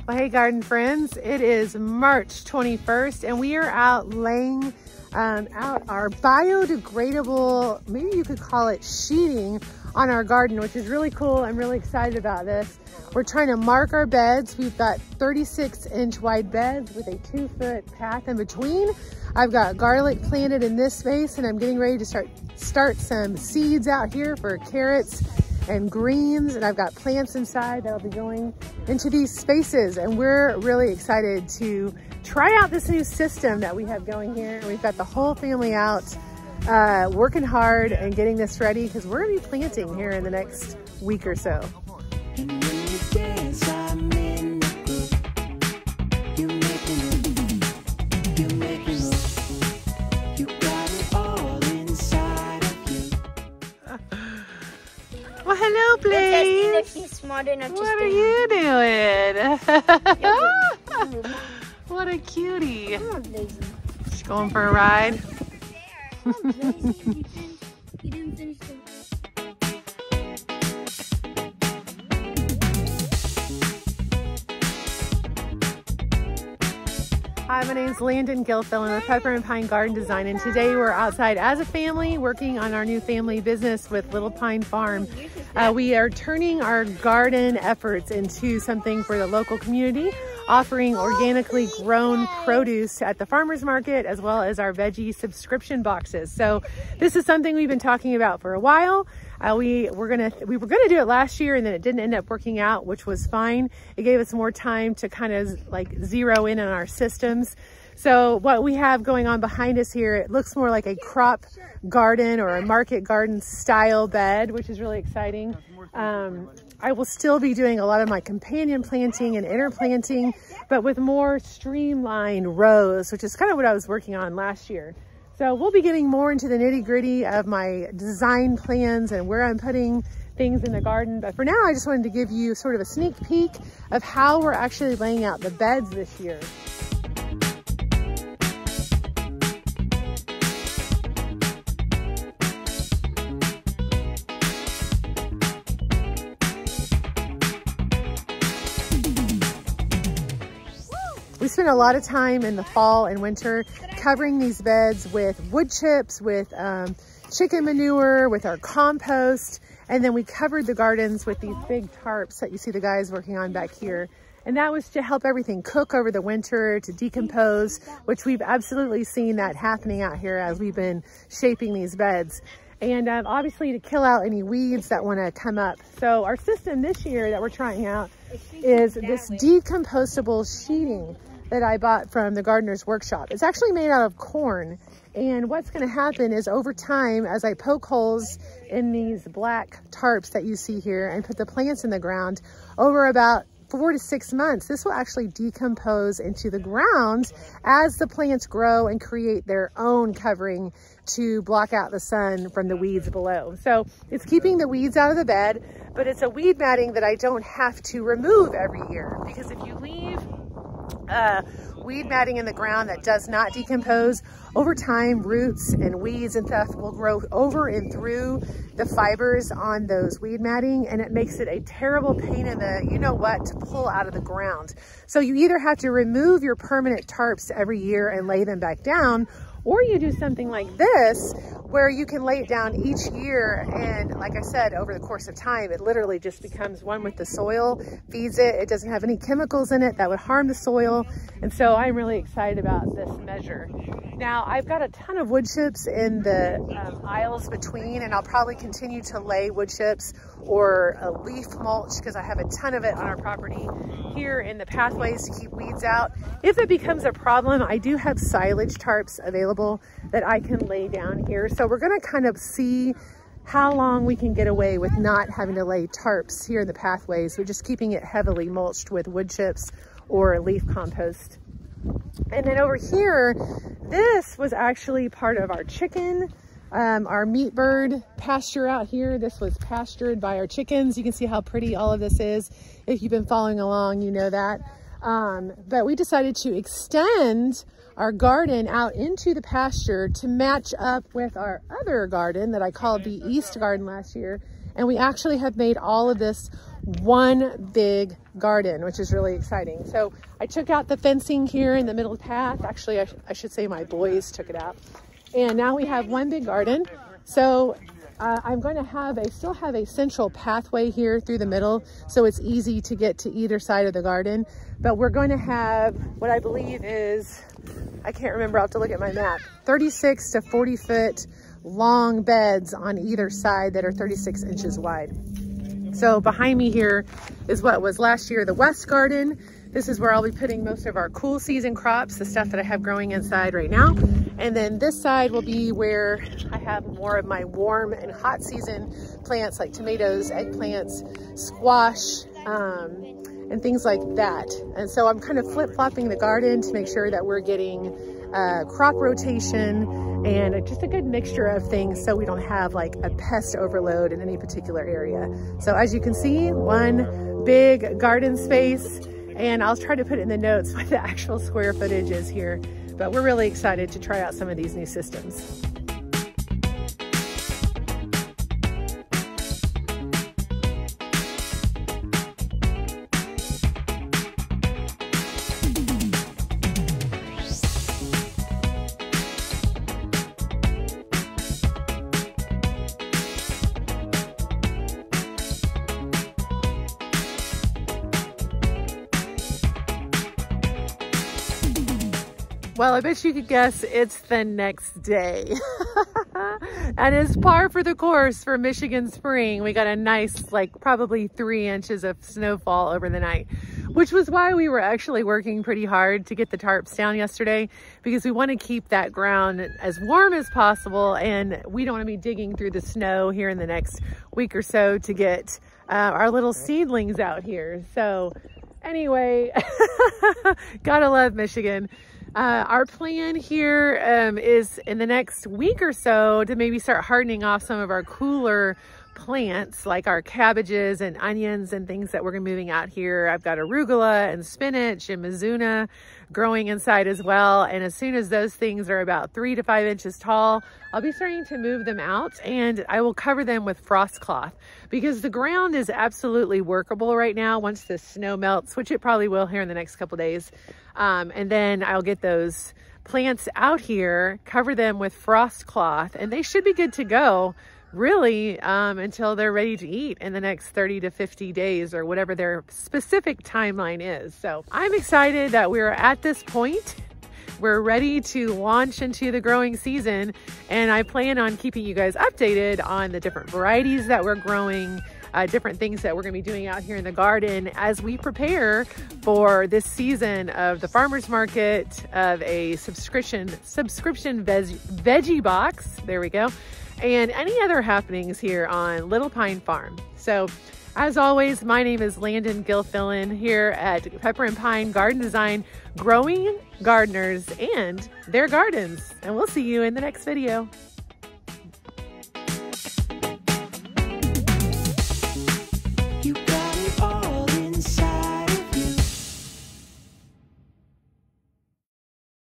Well, hey garden friends, it is March 21st and we are out laying out our biodegradable, maybe you could call it sheeting, on our garden, which is really cool. I'm really excited about this. We're trying to mark our beds. We've got 36-inch wide beds with a 2-foot path in between. I've got garlic planted in this space and I'm getting ready to start some seeds out here for carrots and greens, and I've got plants inside that'll be going into these spaces, and we're really excited to try out this new system that we have going here. We've got the whole family out working hard and getting this ready because we're gonna be planting here in the next week or so. Well, hello, Blaze. What are you doing? What a cutie. She's going for a ride. Hi, my name is Landon Gilfill. I'm with Pepper and Pine Garden Design, and today we're outside as a family working on our new family business with Little Pine Farm. We are turning our garden efforts into something for the local community, offering organically grown produce at the farmers market, as well as our veggie subscription boxes. So this is something we've been talking about for a while. We were gonna do it last year, and then it didn't end up working out, which was fine. It gave us more time to kind of like zero in on our systems. So what we have going on behind us here, it looks more like a crop garden or a market garden style bed, which is really exciting. I will still be doing a lot of my companion planting and interplanting, but with more streamlined rows, which is kind of what I was working on last year. So we'll be getting more into the nitty gritty of my design plans and where I'm putting things in the garden. But for now, I just wanted to give you sort of a sneak peek of how we're actually laying out the beds this year. We spend a lot of time in the fall and winter covering these beds with wood chips, with chicken manure, with our compost, and then we covered the gardens with these big tarps that you see the guys working on back here. And that was to help everything cook over the winter, to decompose, which we've absolutely seen that happening out here as we've been shaping these beds. And obviously to kill out any weeds that want to come up. So our system this year that we're trying out is this decomposable sheeting that I bought from the Gardener's Workshop. It's actually made out of corn. And what's gonna happen is over time, as I poke holes in these black tarps that you see here and put the plants in the ground, over about 4 to 6 months, this will actually decompose into the ground as the plants grow and create their own covering to block out the sun from the weeds below. So it's keeping the weeds out of the bed, but it's a weed matting that I don't have to remove every year, because if you leave weed matting in the ground that does not decompose, over time roots and weeds and stuff will grow over and through the fibers on those weed matting, and it makes it a terrible pain in the you-know-what to pull out of the ground. So you either have to remove your permanent tarps every year and lay them back down, or you do something like this where you can lay it down each year, and like I said, over the course of time, it literally just becomes one with the soil, feeds it. It doesn't have any chemicals in it that would harm the soil, and so I'm really excited about this measure. Now, I've got a ton of wood chips in the aisles between, and I'll probably continue to lay wood chips or a leaf mulch because I have a ton of it on our property here in the pathways to keep weeds out. If it becomes a problem, I do have silage tarps available that I can lay down here. So we're gonna kind of see how long we can get away with not having to lay tarps here in the pathways. We're just keeping it heavily mulched with wood chips or leaf compost. And then over here, this was actually part of our chicken, our meat bird pasture out here. This was pastured by our chickens. You can see how pretty all of this is. If you've been following along, you know that. But we decided to extend our garden out into the pasture to match up with our other garden that I called the East Garden last year. And we actually have made all of this one big garden, which is really exciting. So I took out the fencing here in the middle of the path. Actually, I should say my boys took it out. And now we have one big garden. So I'm going to still have a central pathway here through the middle, so it's easy to get to either side of the garden. But we're going to have what I believe is, I can't remember, I'll have to look at my map, 36 to 40 foot long beds on either side that are 36 inches wide. So behind me here is what was last year the West Garden. This is where I'll be putting most of our cool season crops, the stuff that I have growing inside right now. And then this side will be where I have more of my warm and hot season plants like tomatoes, eggplants, squash, and things like that. And so I'm kind of flip-flopping the garden to make sure that we're getting crop rotation and just a good mixture of things so we don't have like a pest overload in any particular area. So as you can see, one big garden space, and I'll try to put it in the notes what the actual square footage is here. But we're really excited to try out some of these new systems. Well, I bet you could guess it's the next day. And it's par for the course for Michigan spring. We got a nice, like probably 3 inches of snowfall over the night, which was why we were actually working pretty hard to get the tarps down yesterday, because we want to keep that ground as warm as possible. And we don't want to be digging through the snow here in the next week or so to get our little seedlings out here. So anyway, gotta love Michigan. Our plan here is in the next week or so to maybe start hardening off some of our cooler plants like our cabbages and onions and things that we're moving out here. I've got arugula and spinach and mizuna growing inside as well. And as soon as those things are about 3 to 5 inches tall, I'll be starting to move them out, and I will cover them with frost cloth because the ground is absolutely workable right now once the snow melts, which it probably will here in the next couple days. And then I'll get those plants out here, cover them with frost cloth, and they should be good to go really until they're ready to eat in the next 30 to 50 days or whatever their specific timeline is. So I'm excited that we're at this point. We're ready to launch into the growing season, and I plan on keeping you guys updated on the different varieties that we're growing, different things that we're going to be doing out here in the garden as we prepare for this season of the farmers market, of a subscription veggie box. There we go. And any other happenings here on Little Pine Farm. So as always, my name is Landon Gilfillan here at Pepper and Pine Garden Design, growing gardeners and their gardens. And we'll see you in the next video.